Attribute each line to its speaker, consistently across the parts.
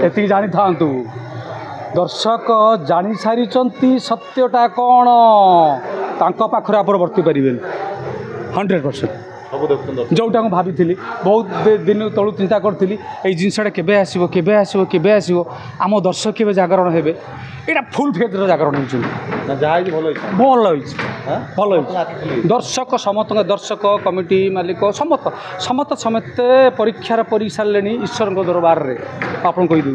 Speaker 1: एति जानी थांतु दर्शक जानी सारी सत्यटा कौन तांको पाखरे आप वर्ती पारे 100% जोटा भाभी बहुत दिन तलू चिंता करी ये जिनसा केबे आसो केबे आसो केबे आसो आम दर्शक केबे जागरण हे यहाँ फुल फेद्र जागरण भल भल दर्शक समस्त दर्शक कमिटी मालिक समस्त समस्त समेत परीक्षार पढ़ी सारे ईश्वर दरबार में आपन कहीदे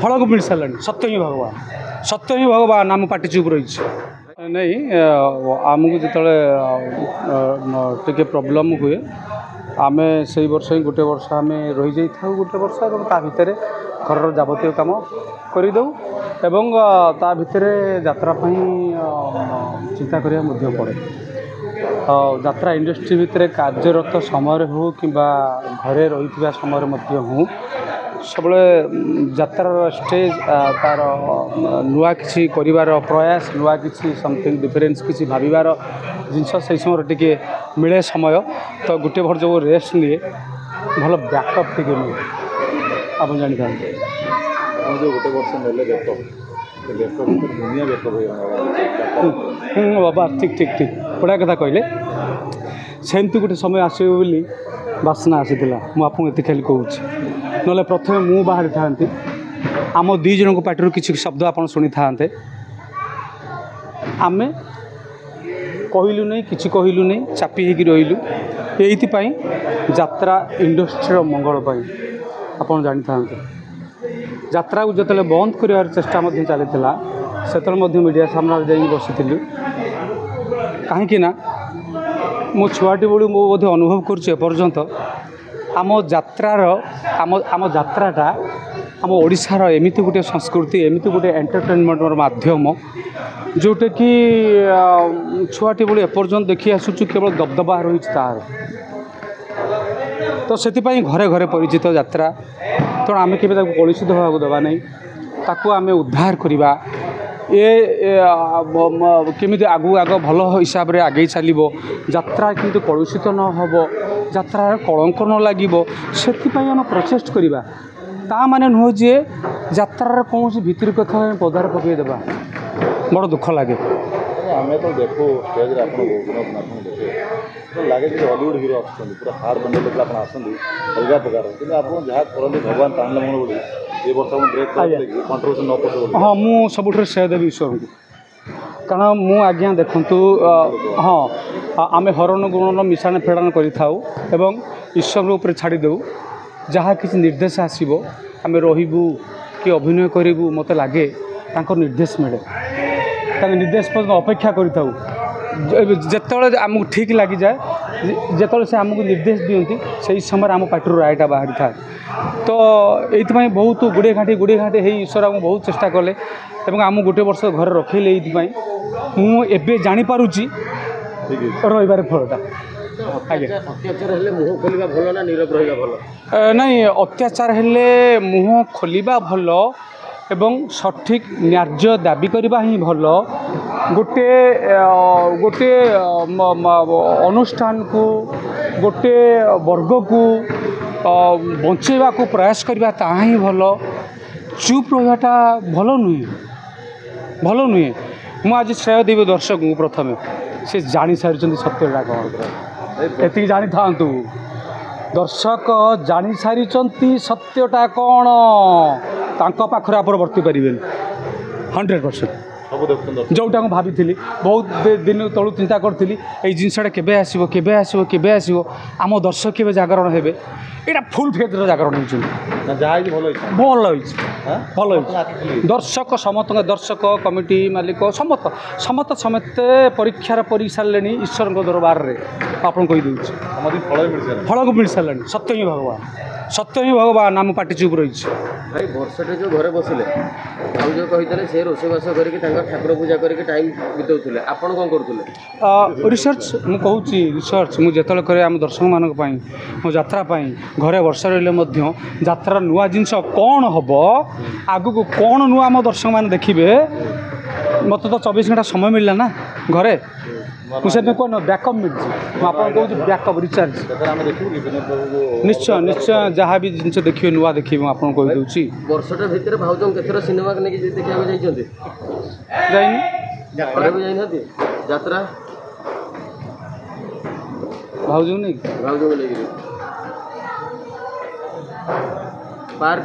Speaker 1: फल को मिल सारे सत्य ही भगवान आम पार्टी चुप रही नहीं आमको जो टे प्रोब्लेम हुए आम से वर्ष ही गोटे वर्ष आम रही जाइए गोटे वर्ष और ता भितर घर जावतीय काम करदे एवं ता भितर यात्रा चिंता करा पड़े यात्रा इंडस्ट्री भितर कार्यरत समय हो कि घरे रही समय हूँ सब यात्रार स्टेज तार नुआ किसी करिवार प्रयास नुआ किसी समथिंग डिफरेन्स किसी भाविबार जिनस से समय टिके मिले समय तो गोटे भर जो रेस्ट लिए भल बैकअप टिके मिले आप जानी था
Speaker 2: जो गोटे वर्ष
Speaker 1: बाबा ठीक ठीक ठीक बड़ा कथा कहले सेमती गोटे समय आसो बोली बासना आसीला मुझे खाली कहूँ ना प्रथम मु बाहरी था आम दी जन पार्टी किसी शब्द आप शुणी था आम कहलु नहीं कि कहलु नहीं चापी होगी रहीलु ये यात्रा इंडस्ट्री मंगल आप जानी था यात्रा को जो बंद कर चेष्टा चलता से मीडिया सामने जा बसी कहीं मो छुआटी बड़ी मो बोधे अनुभव करपर्यंत आम यात्रार आम यात्राटा आम ओडिशार एमिति गोटे संस्कृति एमिति गोटे एंटरटेनमेंट माध्यम जोटा कि छुआटी बड़ी एपर्यंत देखी आसुचु केवल दबदबा रही तार तो से घरे घरे परिचित यात्रा तेणु आम के कलुषित होगा देवा नहीं ताकू आम उद्धार करवा ये केमी आगू आग भल हिसाब से आगे चलो यात्रा किंतु कलुषित न हो यात्रा कलंक न लगे से आम प्रचेष्ट करवा ता माने नुह जे यात्रार कौन भितर कथा पदार पकईदेवा बड़ दुख लगे
Speaker 2: आम तो देखो स्टेज देखे तो लगे कि हॉलीवुड हिरो पूरा हार बंद आसती अलग प्रकार कि आप जहाँ करते भगवान तांडव मन बोली ये वर्ष कंट्रोवर्सी न पड़े
Speaker 1: हाँ मु सब श्रेय देवी ईश्वर को कारण मु आज्ञा देखु हाँ आम हरण गुणन मिशाण फेड़ान कर ईश्वर उपर छाड़ी देव जहाँ किसी निर्देश आसो आम रु कि अभिनय करूँ मत लगे निर्देश मिले निर्देश पर्यटन अपेक्षा करते आमको ठीक लगी जाए जो से आमको निर्देश दिखती से समय आम पार्टी रायटा बाहरी था तो ये बहुत गुड़े घाटी है ईश्वर आमको बहुत चेष्टा कले आम गोटे वर्ष घर रखिले मुझे जानीपारुची रही फलटा
Speaker 3: अत्याचार मुह खोलिबा भल ना नीरव रहिबा भल
Speaker 1: नहीं अत्याचार हेले मुह खोलिबा भल एवं सठिक न्याय्य दाबी करबा ही भल गोटे गोटे अनुष्ठान को गोटे वर्ग को बंचेबा को प्रयास करबा ताहा ही भल चुप रहिबाटा भल नुहे मु आज श्रेय देवी दर्शक को प्रथमे से जानी सारी सत्यटा कौन एति जानी था दर्शक जानी सारी सत्यटा कौन तांको पाखरे आप वर्ती पारे 100% जोटा भाभी बहुत दिन तलू चिंता करी ये जिनसा केबे आसो केबे आसो केबे आसो आम दर्शक केबे जागरण हे यहाँ फुल फेद्र जागरण भल भल दर्शक समस्त दर्शक कमिटी मालिक समस्त समस्त समेत परीक्षार पढ़ी सारे ईश्वर दरबार में आपन कहीदे फल को मिल सारे सत्य ही भगवान आम पार्टी चुप रही
Speaker 3: भाई वर्षटे जो घरे बसिले जो कही से रोषेबास करके ठाकुर पूजा करके टाइम बिताउले आपन कौन करुले
Speaker 1: रिसर्च मु कहूँ रिसर्च मुझे करे आम दर्शक मानक मो यात्रा घरे वर्ष रही यात्रा नुआ जिनस कौन हम आगु को कौन नुआ आम दर्शक मैंने देखिए मत तो 24 घंटा समय मिलला ना घरे ମୁଁ ସେଥିପାଇଁ କ'ଣ ବ୍ୟାକଅପ୍ ମିଳିଛି ମୁଁ ଆପଣଙ୍କୁ କହୁଛି ବ୍ୟାକଅପ୍ ରିଚାର୍ଜ
Speaker 2: ସେଥିରେ ଆମେ ଦେଖିବୁ କି ବିନୋଦ ବାବୁଙ୍କୁ
Speaker 1: ନିଶ୍ଚୟ ନିଶ୍ଚୟ ଯାହା ବି ଜିନିଷ ଦେଖିବେ ନୂଆ ଦେଖିବେ ମୁଁ ଆପଣଙ୍କୁ କହିଦେଉଛି
Speaker 3: ବର୍ଷଟା ଭିତରେ ଭାଉଜଙ୍କୁ କେତେଥର ସିନେମା ନେଇକି ଦେଖିବାକୁ ଯାଇଛନ୍ତି?
Speaker 1: ଯାଇନି
Speaker 3: ଘରେ ବି ଯାଇନାହାନ୍ତି? ଯାତ୍ରା
Speaker 1: ଭାଉଜଙ୍କୁ ନେଇକି
Speaker 3: ଭାଉଜଙ୍କୁ ନେଇକିରି ପାର୍କ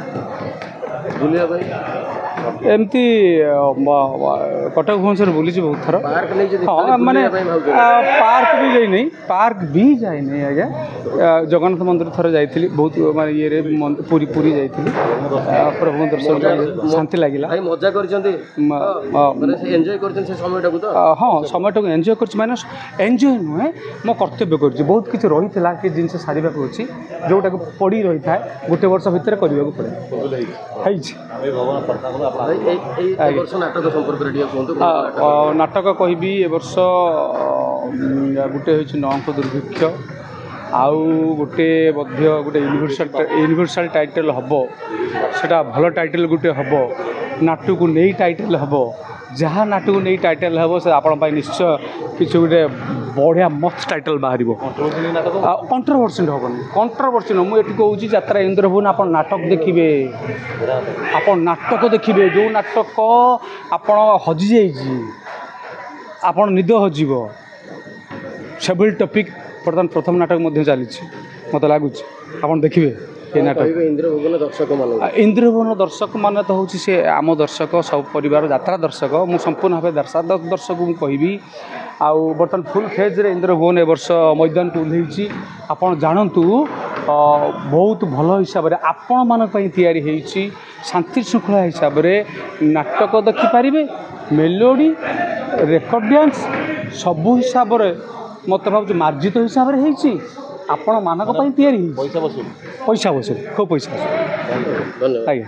Speaker 3: ବୁଲିବା ପାଇଁ
Speaker 1: ଏମିତି କଟକ ଭୁବନେଶ୍ୱର ବୁଲିଛି ବହୁତ ଥର
Speaker 3: ପାର୍କ ନେଇକି
Speaker 1: ହଁ ମାନେ
Speaker 3: ପାଇଁ ଭାଉଜ
Speaker 1: ପାର୍କ ବି ଯାଇନି ଆଜ୍ଞା ଜଗନ୍ନାଥ ମନ୍ଦିର ଥରେ ଯାଇଥିଲି ବହୁତ ମାନେ ଇଏରେ ପୁରୀ ଯାଇଥିଲି ପ୍ରଭୁଙ୍କ ଦର୍ଶନ ଶାନ୍ତି ଲାଗିଲା
Speaker 3: ଭାଇ ମଜା କରିଛନ୍ତି ମାନେ ସେ ଏନ୍ଜୟ କରିଛନ୍ତି ସେ ସମୟଟାକୁ ତ
Speaker 1: ହଁ ସମୟଟାକୁ ଏନ୍ଜୟ କରିଛି ମାନେ ଏନ୍ଜୟ ନୁହେଁ ମୋ କର୍ତ୍ତବ୍ୟ କରିଛି ବହୁତ କିଛି ରହିଥିଲା କି ଜିନିଷ ସାରିବାକୁ ଅଛି ଯେଉଁଟାକୁ ପଡ଼ି ରହିଥାଏ ଗୋଟେ ବର୍ଷ ଭିତରେ କରିବାକୁ ପଡ଼େ ହେଇଛି
Speaker 3: ଭାଇ ଏଇ ବର୍ଷ ନାଟକ ସମ୍ପର୍କରେ ଟିକେ କୁହନ୍ତୁ।
Speaker 1: ନାଟକ କହିବି ଏ ବର୍ଷ ଗୋଟେ ହେଉଛି ନଅଙ୍କ ଦୁର୍ଭିକ୍ଷ ଆଉ ଗୋଟେ ମଧ୍ୟ ଗୋଟେ ୟୁନିଭର୍ସାଲ ଟାଇଟଲ୍ ହେବ ସେଇଟା ଭଲ ଟାଇଟଲ୍ ଗୋଟେ ହେବ ନାଟକୁ ନେଇ ଟାଇଟଲ୍ ହେବ ଯାହା ନାଟକୁ ନେଇ ଟାଇଟଲ୍ ହେବ ସେ ଆପଣଙ୍କ ପାଇଁ ନିଶ୍ଚୟ କିଛି ଗୋଟେ ବଢ଼ିଆ ମସ୍ତ ଟାଇଟଲ୍ ବାହାରିବ କଣ୍ଟ୍ରୋଭର୍ସି ହେବନି କଣ୍ଟ୍ରୋଭର୍ସି ନୁହଁ ମୁଁ ଏଠି କହୁଛି ଯାତ୍ରା ଇନ୍ଦ୍ରଭୁବନ ଆପଣ ନାଟକ ଦେଖିବେ ଯେଉଁ ନାଟକ ଆପଣ ହଜିଯାଇଛି ଆପଣ ନିଦ ହଜିବ ସେଭଳି ଟପିକ୍ ବର୍ତ୍ତମାନ ପ୍ରଥମ ନାଟକ ମଧ୍ୟ ଚାଲିଛି ମୋତେ ଲାଗୁଛି ଆପଣ ଦେଖିବେ ଏ ନାଟକ
Speaker 3: ଇନ୍ଦ୍ରଭୁବନ
Speaker 1: ଇନ୍ଦ୍ରଭୁବନ ଦର୍ଶକମାନେ ତ ହେଉଛି ସେ ଆମ ଦର୍ଶକ ସବୁ ପରିବାର ଯାତ୍ରା ଦର୍ଶକ ମୁଁ ସମ୍ପୂର୍ଣ୍ଣ ଭାବେ ଦର୍ଶକ ମୁଁ କହିବି ଆଉ ବର୍ତ୍ତମାନ ଫୁଲ୍ ଫେଜ୍ରେ ଇନ୍ଦ୍ରଭୁବନ ଏ ବର୍ଷ ମଇଦାନକୁ ଓହ୍ଲେଇଛି ଆପଣ ଜାଣନ୍ତୁ ବହୁତ ଭଲ ହିସାବରେ ଆପଣମାନଙ୍କ ପାଇଁ ତିଆରି ହେଇଛି ଶାନ୍ତି ଶୃଙ୍ଖଳା ହିସାବରେ ନାଟକ ଦେଖିପାରିବେ ମେଲୋଡ଼ି ରେକର୍ଡ଼ ଡ୍ୟାନ୍ସ ସବୁ ହିସାବରେ ମୋତେ ଭାବୁଛି ମାର୍ଜିତ ହିସାବରେ ହେଇଛି ଆପଣମାନଙ୍କ ପାଇଁ ତିଆରି ହେଇଛି ପଇସା ବସୁଲ ଖୁବ୍ ପଇସା ବସୁଲ ଆଜ୍ଞା।